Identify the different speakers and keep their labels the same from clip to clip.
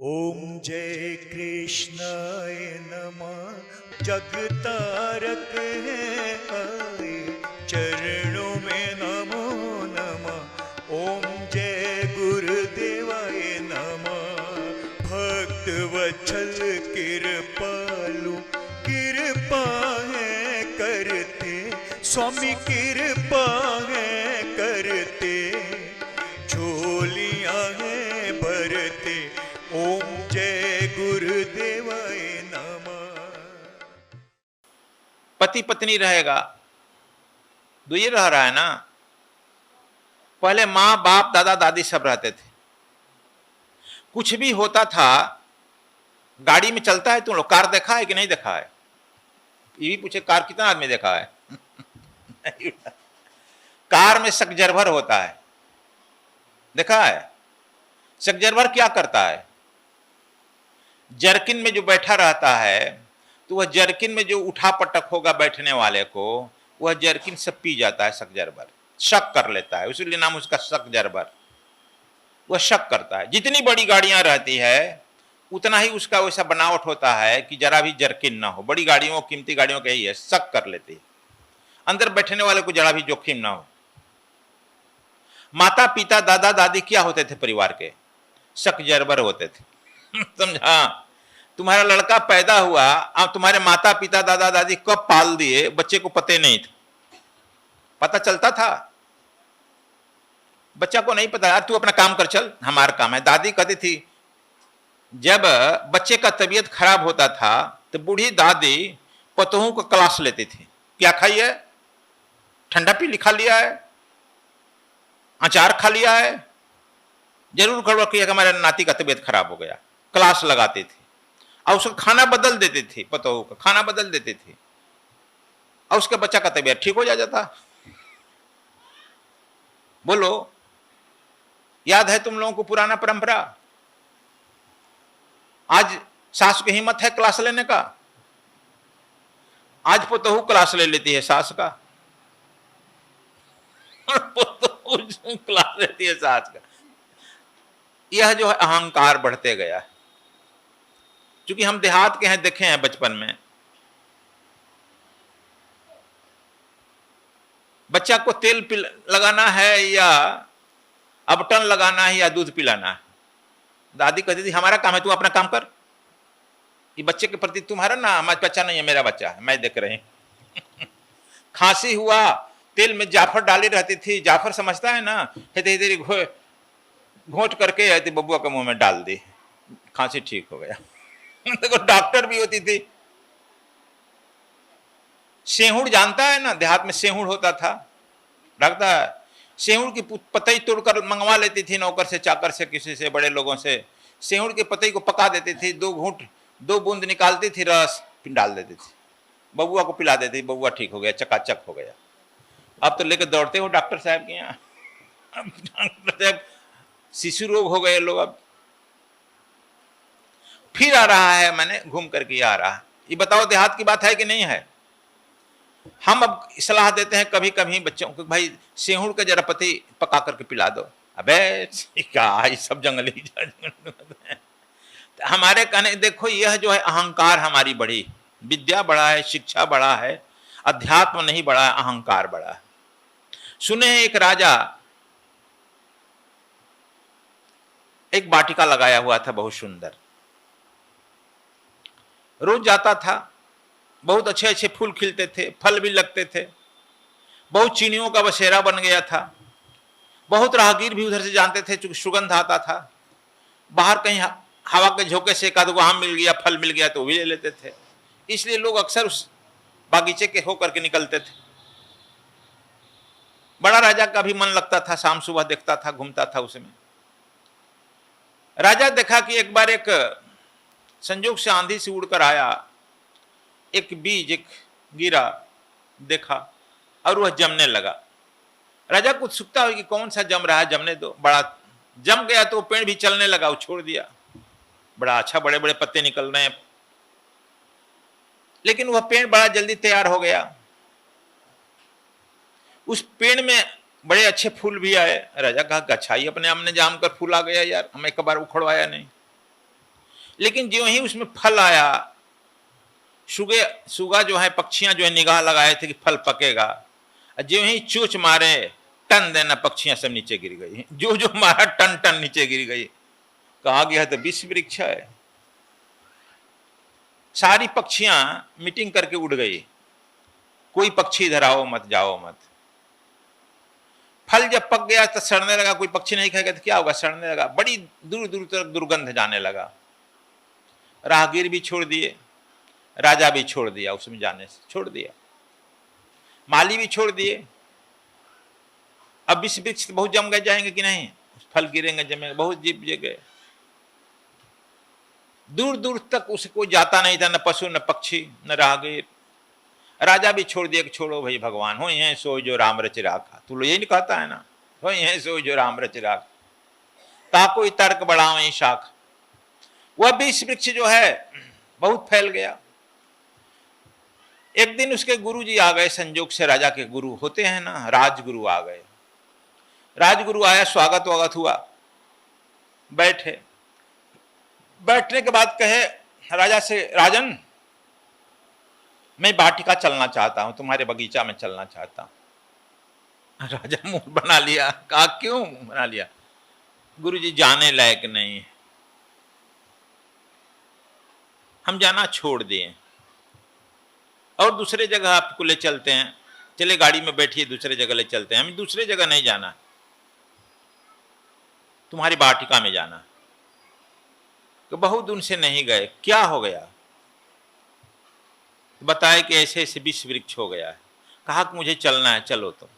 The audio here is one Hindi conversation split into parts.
Speaker 1: ओम जय कृष्णाय नमः। जगतारक है आए, चरणों में नमो नमः। ओम जय गुरुदेवाय नमः। भक्त वत्सल कृपालु, कृपा है करते स्वामी, कृपा है करते, झोलियां है भरते। ओम जय गुरुदेवाय नमः।
Speaker 2: पति पत्नी रहेगा, तो ये रह रहा है ना। पहले माँ बाप दादा दादी सब रहते थे, कुछ भी होता था। गाड़ी में चलता है, तुम लोग कार देखा है कि नहीं देखा है? ये भी पूछे कार कितना आदमी देखा है? कार में सकजरभर होता है, देखा है? सकजरभर क्या करता है? जर्किन में जो बैठा रहता है, तो वह जर्किन में जो उठा पटक होगा बैठने वाले को, वह जर्किन सब पी जाता है। सकजरभर शक कर लेता है, इसलिए नाम उसका सकजरभर। वह शक करता है। जितनी बड़ी गाड़ियां रहती है उतना ही उसका वैसा बनावट होता है कि जरा भी जर्किन ना हो। बड़ी गाड़ियों, कीमती गाड़ियों का यही है, शक कर लेती है, अंदर बैठने वाले को जरा भी जोखिम ना हो। माता पिता दादा दादी क्या होते थे परिवार के? सकजरबर होते थे। समझा? तुम्हारा लड़का पैदा हुआ, अब तुम्हारे माता पिता दादा दादी कब पाल दिए बच्चे को पते नहीं थे। पता चलता था? बच्चा को नहीं पता, यार तू अपना काम कर, चल हमारा काम है। दादी कहती थी, जब बच्चे का तबीयत खराब होता था तो बूढ़ी दादी पतोहू को क्लास लेती थी। क्या खाई है? ठंडा पी खा लिया है? अचार खा लिया है? जरूर गड़बड़ किया कि हमारे नाती का तबीयत खराब हो गया। क्लास लगाती थी और उसका खाना बदल देती थी, पतोहू का खाना बदल देती थी, और उसके बच्चा का तबीयत ठीक हो जाता। बोलो, याद है तुम लोगों को पुराना परंपरा? आज सास की हिम्मत है क्लास लेने का? आज पतोहू क्लास ले लेती है सास का। पतोहू क्लास लेती है सास का। यह जो है अहंकार बढ़ते गया है। क्योंकि हम देहात के हैं, देखे हैं बचपन में, बच्चा को तेल लगाना है या अबटन लगाना है या दूध पिलाना है, दादी कहती थी हमारा काम है, तू अपना काम कर। ये बच्चे के प्रति तुम्हारा ना, हमारा बच्चा नहीं है, मेरा बच्चा है, मैं देख रही। खांसी हुआ, तेल में जाफर डाली रहती थी, जाफर समझता है ना, धीरे घोट करके बबुआ के मुंह में डाल दी, खांसी ठीक हो गया। देखो डॉक्टर भी होती थी। सेहुड़ जानता है ना, देहात में सेहुड़ होता था, रखता है। सेहुड़ की पतई तोड़कर मंगवा लेती थी नौकर से, चाकर से, किसी से, बड़े लोगों से। सेहुड़ की पतई को पका देती थी, 2 बूंद निकालती थी, रस फिर डाल देती थी, बबुआ को पिला देती, बबुआ ठीक हो गया, चकाचक हो गया। अब तो लेकर दौड़ते हो डॉक्टर साहब के यहाँ। डॉक्टर साहब शिशु रोग हो गए लोग। अब फिर आ रहा है, मैंने घूम करके आ रहा है। ये बताओ देहात की बात है कि नहीं है? हम अब सलाह देते हैं कभी कभी बच्चों को, भाई सेहुड़ के जरा पति पका करके पिला दो। अबे क्या सब जंगली। हमारे कहने, देखो यह जो है अहंकार हमारी बढ़ी, विद्या बढ़ा है, शिक्षा बढ़ा है, अध्यात्म नहीं बढ़ा है, अहंकार बढ़ा है। सुने एक राजा एक वाटिका लगाया हुआ था, बहुत सुंदर, रोज जाता था, बहुत अच्छे अच्छे फूल खिलते थे, फल भी लगते थे, बहुत चीनियों का बसेरा बन गया था, बहुत राहगीर भी उधर से जानते थे, चूंकि सुगंध आता था। बाहर कहीं हवा के झोंके से एक आध को आम मिल गया, फल मिल गया तो भी ले लेते थे, इसलिए लोग अक्सर उस बागीचे के होकर के निकलते थे। बड़ा राजा का भी मन लगता था, शाम सुबह देखता था, घूमता था उसमें। राजा देखा कि एक बार एक संजोग से आंधी से उड़कर आया, एक बीज एक गिरा, देखा और वह जमने लगा। राजा को उत्सुकता हुई कि कौन सा जम रहा है, जमने दो। बड़ा जम गया तो पेड़ भी चलने लगा, वो छोड़ दिया, बड़ा अच्छा, बड़े बड़े पत्ते निकल रहे हैं। लेकिन वह पेड़ बड़ा जल्दी तैयार हो गया, उस पेड़ में बड़े अच्छे फूल भी आए। राजा कहा अच्छा, ही अपने आमने जाम कर फूल आ गया यार, हमें एक बार उखड़वाया नहीं। लेकिन ज्यों ही उसमें फल आया, सुगा जो है, पक्षियां जो है निगाह लगाए थे कि फल पकेगा, ज्यों ही चोंच मारे, टन देना पक्षियां सब नीचे गिर गई। जो जो मारा टन टन नीचे गिर गई। कहा गया तो विष वृक्ष है। सारी पक्षियां मीटिंग करके उड़ गई, कोई पक्षी इधर आओ मत, जाओ मत। फल जब पक गया तो सड़ने लगा, कोई पक्षी नहीं खाएगा तो क्या होगा, सड़ने लगा, बड़ी दूर दूर तक दुर्गंध जाने लगा। राहगीर भी छोड़ दिए, राजा भी छोड़ दिया, उसमें जाने से छोड़ दिया, माली भी छोड़ दिए। अब विष वृक्ष बहुत जम गए, जाएंगे कि नहीं, फल गिरेंगे, जमेंगे, बहुत जीव जगह, दूर दूर तक उसे कोई जाता नहीं था, न पशु न पक्षी न राहगीर। राजा भी छोड़ दिया कि छोड़ो भाई, भगवान हो हैं सो जो राम रच राखा। तू यही नहीं कहता है ना, हो हैं सो जो राम रच राखा। कहा कोई तर्क बढ़ाओ वही शाख। वह विष वृक्ष जो है बहुत फैल गया। एक दिन उसके गुरु जी आ गए, संजोग से राजा के गुरु होते हैं ना, राजगुरु आ गए। राजगुरु आया, स्वागत वागत हुआ, बैठे। बैठने के बाद कहे राजा से, राजन मैं वाटिका चलना चाहता हूं, तुम्हारे बगीचा में चलना चाहता हूं। राजा मुंह बना लिया, कहा क्यों मुंह बना लिया? गुरुजी जाने लायक नहीं है, हम जाना छोड़ दिए और दूसरे जगह आपको ले चलते हैं। चले गाड़ी में बैठिए, दूसरे जगह ले चलते हैं। हमें दूसरे जगह नहीं जाना, तुम्हारी वाटिका में जाना। तो बहुत दिन से नहीं गए, क्या हो गया? बताए कि ऐसे ऐसे विष वृक्ष हो गया है। कहा कि मुझे चलना है, चलो। तो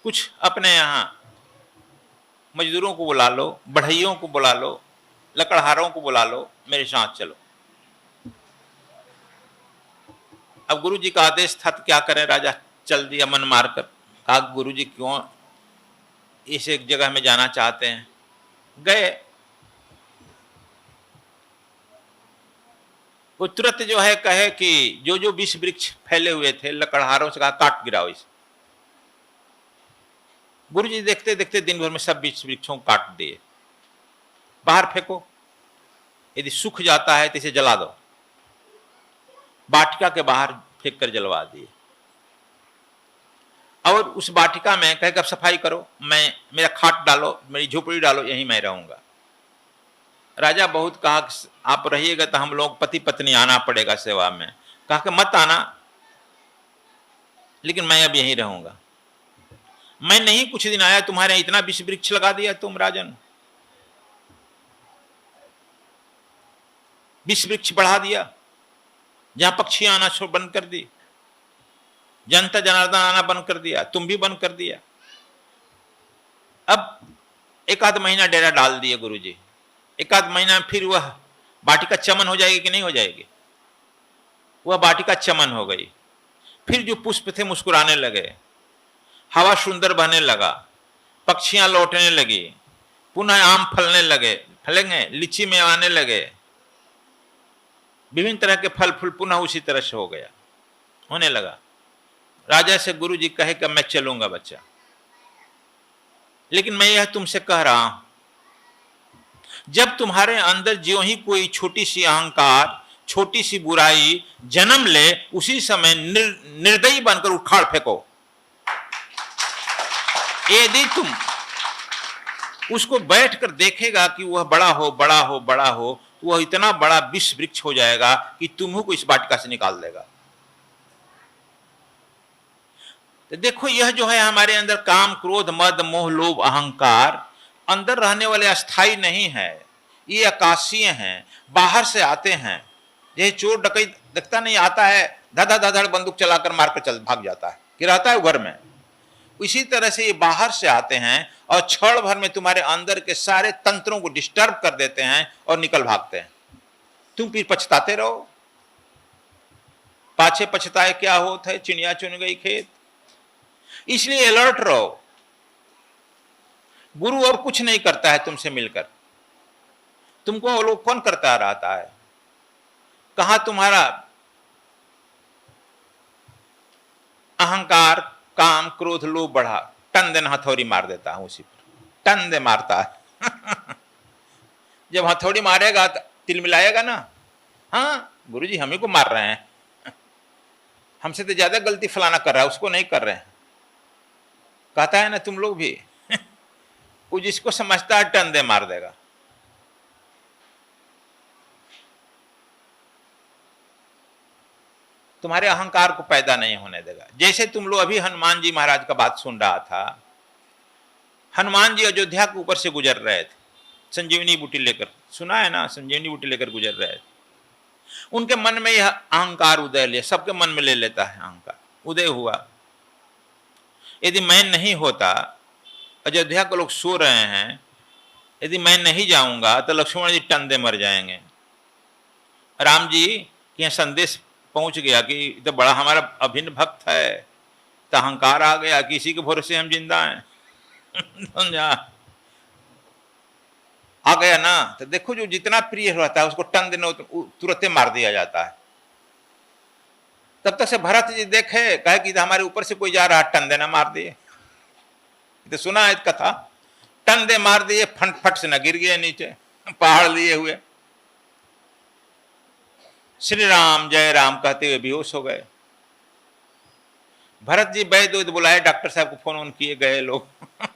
Speaker 2: कुछ अपने यहाँ मजदूरों को बुला लो, बढ़इयों को बुला लो, लकड़हारों को बुला लो, मेरे साथ चलो। अब गुरु जी का आदेश था तो क्या करें, राजा चल दिया मन मारकर। कहा गुरु जी क्यों इस एक जगह में जाना चाहते हैं? गए। वो तुरंत जो है कहे कि जो जो विष वृक्ष फैले हुए थे, लकड़हारों से कहा काट गिराओ इसे। गुरु जी देखते देखते दिन भर में सब विष वृक्षों को काट दिए, बाहर फेंको, यदि सूख जाता है तो इसे जला दो। वाटिका के बाहर फेंक कर जलवा दिए। और उस वाटिका में कहे कि अब सफाई करो, मैं मेरा खाट डालो, मेरी झोपड़ी डालो, यहीं मैं रहूंगा। राजा बहुत कहा कि आप रहिएगा तो हम लोग पति पत्नी आना पड़ेगा सेवा में। कहा कि मत आना, लेकिन मैं अब यहीं रहूंगा। मैं नहीं कुछ दिन आया, तुम्हारे इतना विष वृक्ष लगा दिया तुम राजन, विष वृक्ष बढ़ा दिया, जहां पक्षी आना छोड़ बंद कर दी, जनता जनार्दन आना बंद कर दिया, तुम भी बंद कर दिया। अब एक आध महीना डेरा डाल दिए गुरुजी। एक आध महीना फिर वह वाटिका चमन हो जाएगी कि नहीं हो जाएगी? वह वाटिका चमन हो गई। फिर जो पुष्प थे मुस्कुराने लगे, हवा सुंदर बहने लगा, पक्षियां लौटने लगी, पुनः आम फलने लगे, फलेंगे, लीची में आने लगे, विभिन्न तरह के फल फूल पुनः उसी तरह से हो गया, होने लगा। राजा से गुरु जी कहे कि मैं चलूंगा बच्चा, लेकिन मैं यह तुमसे कह रहा हूं, जब तुम्हारे अंदर ज्यों ही कोई छोटी सी अहंकार, छोटी सी बुराई जन्म ले, उसी समय निर्दयी बनकर उखाड़ फेंको। यदि तुम उसको बैठकर देखेगा कि वह बड़ा हो बड़ा हो बड़ा हो, तो वह इतना बड़ा विष वृक्ष हो जाएगा कि तुम्हें को इस वाटिका से निकाल देगा। तो देखो, यह जो है हमारे अंदर काम, क्रोध, मद, मोह, लोभ, अहंकार अंदर रहने वाले अस्थाई नहीं है, ये आकाशीय हैं, बाहर से आते हैं। यह चोर डकैत दिखता नहीं, आता है धड़ा धड़ बंदूक चलाकर मारकर चल भाग जाता है कि रहता है घर में। इसी तरह से ये बाहर से आते हैं और क्षण भर में तुम्हारे अंदर के सारे तंत्रों को डिस्टर्ब कर देते हैं और निकल भागते हैं। तुम फिर पछताते रहो, पाछे पछताए क्या होता है, चिड़िया चुन गई खेत। इसलिए अलर्ट रहो। गुरु और कुछ नहीं करता है तुमसे मिलकर, तुमको अवलोकन करता रहता है। कहां तुम्हारा अहंकार, काम, क्रोध, लोभ बढ़ा, टन दिन हथौड़ी मार देता हूं उसी पर, टन दे मारता है। जब हथौड़ी मारेगा तो तिलमिलाएगा ना, हाँ गुरुजी हम ही को मार रहे हैं, हमसे तो ज्यादा गलती फलाना कर रहा है, उसको नहीं कर रहे हैं। कहता है ना तुम लोग भी वो जिसको समझता है टन दे मार देगा। तुम्हारे अहंकार को पैदा नहीं होने देगा। जैसे तुम लोग अभी हनुमान जी महाराज का बात सुन रहा था, हनुमान जी अयोध्या के ऊपर से गुजर रहे थे संजीवनी बूटी लेकर, सुना है ना, संजीवनी बूटी लेकर गुजर रहे थे। उनके मन में यह अहंकार उदय लिया, सबके मन में ले लेता है अहंकार, उदय हुआ। यदि मैं नहीं होता, अयोध्या के लोग सो रहे हैं, यदि मैं नहीं जाऊंगा तो लक्ष्मण जी टंदे मर जाएंगे। राम जी के यहाँ संदेश पहुंच गया कि तो बड़ा हमारा अभिन्न भक्त है, तो अहंकार आ गया, किसी के भरोसे हम जिंदा हैं समझा, आ गया ना। तो देखो जो जितना प्रिय रहता है उसको टन देना तुरंत मार दिया जाता है। तब तक से भरत जी देखे, कहे कि हमारे ऊपर से कोई जा रहा है, टन देना मार दिए। तो सुना है कथा, टन दे मार दिए, फट फट से न गिर गए नीचे पहाड़ लिए हुए। श्री राम जय राम कहते हुए बेहोश हो गए। भरत जी वैद्य बुलाए, डॉक्टर साहब को फोन ऑन किए, गए लोग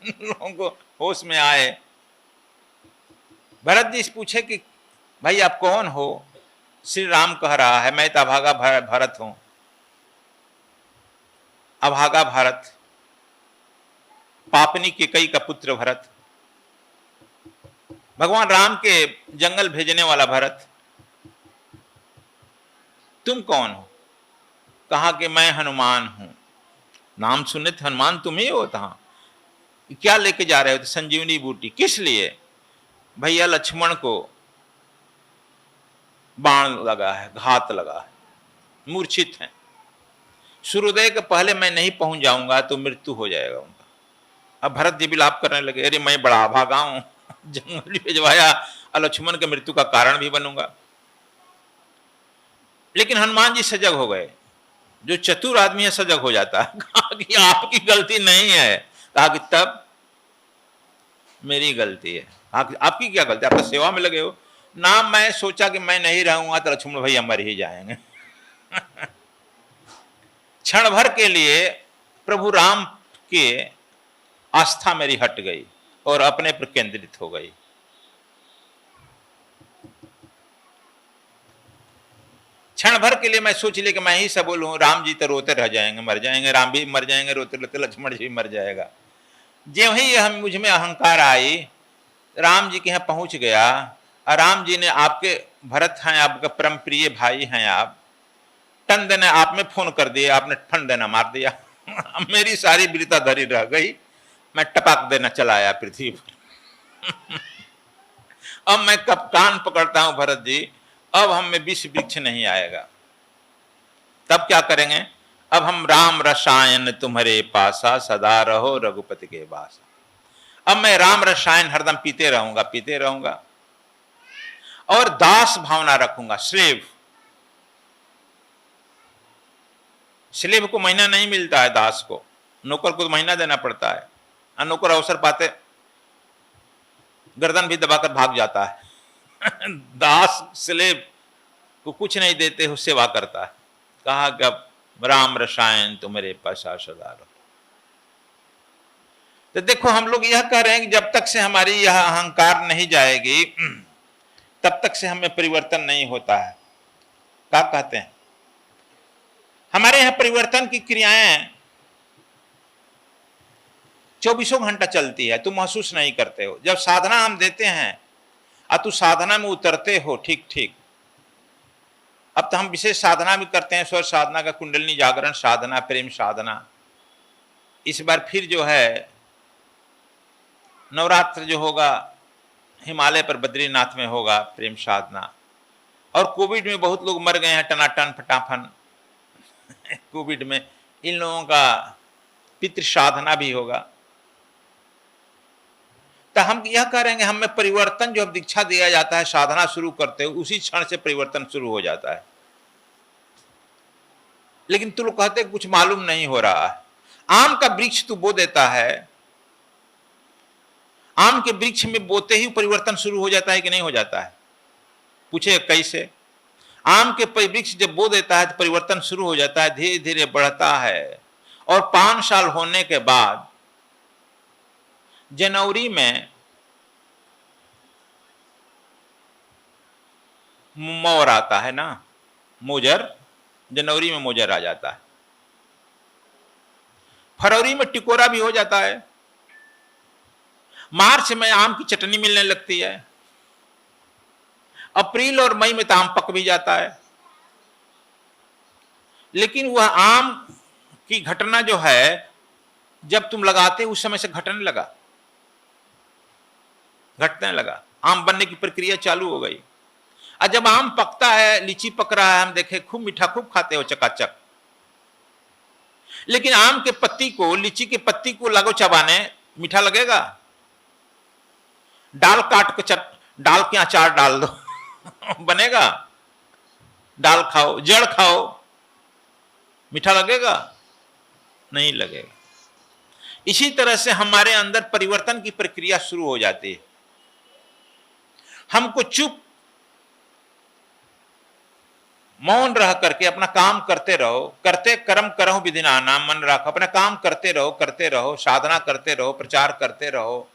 Speaker 2: लोगों को होश में आए। भरत जी पूछे कि भाई आप कौन हो? श्री राम कह रहा है मैं तो अभागा भरत हूं। अभागा भरत, पापनी के कई का पुत्र भरत, भगवान राम के जंगल भेजने वाला भरत। तुम कौन हो? कहा कि मैं हनुमान हूं। नाम सुने थे, हनुमान तुम ही हो? था क्या लेके जा रहे हो? तो संजीवनी बूटी। किस लिए? भैया लक्ष्मण को बाण लगा है, घात लगा है, मूर्छित हैं, सूर्योदय के पहले मैं नहीं पहुंच जाऊंगा तो मृत्यु हो जाएगा उनका। अब भरत जी विलाप करने लगे, अरे मैं बड़ा भागा हूं, जंगल भिजवाया और लक्ष्मण के मृत्यु का कारण भी बनूंगा। लेकिन हनुमान जी सजग हो गए। जो चतुर आदमी है सजग हो जाता है। कहा कि आपकी गलती नहीं है। कहा कि तब मेरी गलती है। आपकी क्या गलती? आप तो सेवा में लगे हो ना। मैं सोचा कि मैं नहीं रहूंगा तो लक्ष्मण भैया मर ही जाएंगे। क्षण भर के लिए प्रभु राम के आस्था मेरी हट गई और अपने पर केंद्रित हो गई। क्षण भर के लिए मैं सोच लिया कि मैं ही सब बोलूं, राम जी तो रोते रह जाएंगे, मर जाएंगे, राम भी मर जाएंगे रोते रोते, लक्ष्मण जी भी मर जाएगा। जो ही हम मुझ में अहंकार आई, राम जी के यहाँ पहुंच गया और राम जी ने, आपके भरत हैं, आपके परम प्रिय भाई हैं आप, टन देना आप में फोन कर दिया, आपने ठन देना मार दिया। मेरी सारी वीरता धरी रह गई, मैं टपक देना चला आया पृथ्वी पर। अब मैं कब कान पकड़ता हूं भरत जी, अब हम में विष वृक्ष नहीं आएगा। तब क्या करेंगे? अब हम राम रसायन तुम्हारे पासा, सदा रहो रघुपति के वासा। अब मैं राम रसायन हरदम पीते रहूंगा, पीते रहूंगा और दास भावना रखूंगा। स्लेव, स्लेव को महीना नहीं मिलता है, दास को, नौकर को महीना देना पड़ता है। और नौकर अवसर पाते गर्दन भी दबाकर भाग जाता है। दास स्लेव को कुछ नहीं देते हो, सेवा करता है। कहा कि अब राम रसायन तुम्हारे पासा सदा रहो। तो देखो हम लोग यह कह रहे हैं कि जब तक से हमारी यह अहंकार नहीं जाएगी तब तक से हमें परिवर्तन नहीं होता है। क्या कहते हैं? हमारे यहां परिवर्तन की क्रियाएं 24 घंटा चलती है, तुम महसूस नहीं करते हो। जब साधना हम देते हैं और तू साधना में उतरते हो, ठीक ठीक। अब तो हम विशेष साधना भी करते हैं, स्वर साधना का, कुंडलिनी जागरण साधना, प्रेम साधना। इस बार फिर जो है नवरात्र जो होगा हिमालय पर बद्रीनाथ में होगा प्रेम साधना। और कोविड में बहुत लोग मर गए हैं टनाटन फटाफन। कोविड में इन लोगों का पितृ साधना भी होगा। तो हम यह करेंगे, हमें परिवर्तन जो दीक्षा दिया जाता है, साधना शुरू करते हो उसी क्षण से परिवर्तन शुरू हो जाता है। लेकिन तू लोग कहते कुछ मालूम नहीं हो रहा है। आम का वृक्ष तू बो देता है आम के वृक्ष में बोते ही परिवर्तन शुरू हो जाता है कि नहीं हो जाता है? पूछे कैसे? आम के वृक्ष जब बो देता है तो परिवर्तन शुरू हो जाता है, धीरे धीरे बढ़ता है, और 5 साल होने के बाद जनवरी में मोर आता है ना, मोजर, जनवरी में मोजर आ जाता है, फरवरी में टिकोरा भी हो जाता है, मार्च में आम की चटनी मिलने लगती है, अप्रैल और मई में तो आम पक भी जाता है। लेकिन वह आम की घटना जो है जब तुम लगाते उस समय से घटने लगा, घटने लगा, आम बनने की प्रक्रिया चालू हो गई। और जब आम पकता है, लीची पक रहा है, हम देखे खूब मीठा, खूब खाते हो चकाचक, लेकिन आम के पत्ती को, लीची के पत्ती को लगो चबाने, मीठा लगेगा? डाल काट के डाल के अचार डाल दो बनेगा? डाल खाओ, जड़ खाओ, मीठा लगेगा? नहीं लगेगा। इसी तरह से हमारे अंदर परिवर्तन की प्रक्रिया शुरू हो जाती है। हमको चुप मौन रह करके अपना काम करते रहो, करते कर्म करहु विधि नाना, मन रखो, अपना काम करते रहो, साधना करते रहो, प्रचार करते रहो,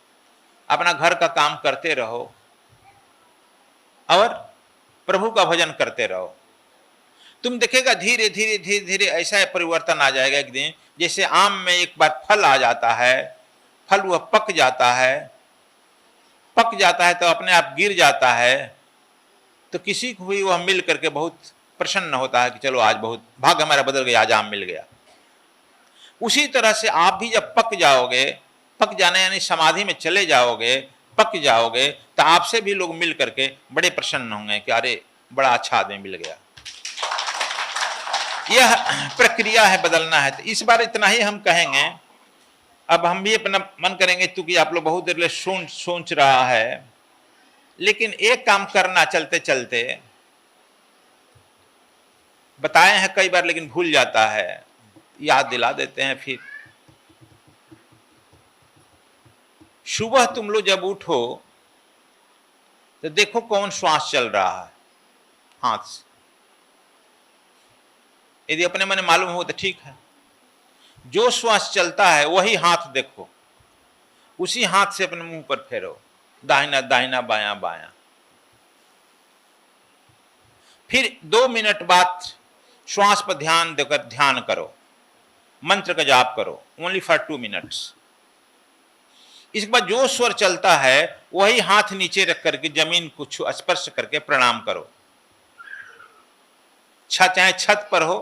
Speaker 2: अपना घर का काम करते रहो और प्रभु का भजन करते रहो। तुम देखेगा धीरे धीरे धीरे धीरे ऐसा परिवर्तन आ जाएगा एक दिन, जैसे आम में एक बार फल आ जाता है, फल वह पक जाता है तो अपने आप गिर जाता है, तो किसी को भी वह मिल करके बहुत प्रसन्न होता है कि चलो आज बहुत भाग्य हमारा बदल गया, आज आम मिल गया। उसी तरह से आप भी जब पक जाओगे, पक जाने यानी समाधि में चले जाओगे, पक जाओगे, तो आपसे भी लोग मिल करके बड़े प्रसन्न होंगे कि अरे बड़ा अच्छा आदमी मिल गया। यह प्रक्रिया है, बदलना है। तो इस बार इतना ही हम कहेंगे। अब हम भी अपना मन करेंगे, क्योंकि आप लोग बहुत देर सोच रहा है, लेकिन एक काम करना चलते चलते, बताए हैं कई बार लेकिन भूल जाता है, याद दिला देते हैं फिर। सुबह तुम लोग जब उठो तो देखो कौन श्वास चल रहा है हाथ से। यदि अपने मन मालूम हो तो ठीक है, जो श्वास चलता है वही हाथ देखो, उसी हाथ से अपने मुंह पर फेरो, दाहिना दाहिना बायां बायां। फिर 2 मिनट बाद श्वास पर ध्यान देकर ध्यान करो, मंत्र का जाप करो, ओनली फॉर 2 मिनट्स। इसके बाद जो स्वर चलता है वही हाथ नीचे रख करके जमीन को स्पर्श करके प्रणाम करो। चाहे छत पर हो,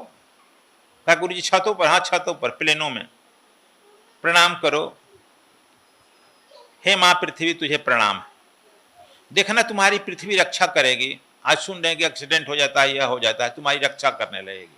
Speaker 2: गुरु जी छतों पर, हाँ छतों पर, प्लेनों में प्रणाम करो। हे मां पृथ्वी तुझे प्रणाम है। देखना तुम्हारी पृथ्वी रक्षा करेगी। आज सुन रहे हैं कि एक्सीडेंट हो जाता है, यह हो जाता है, तुम्हारी रक्षा करने लगेगी।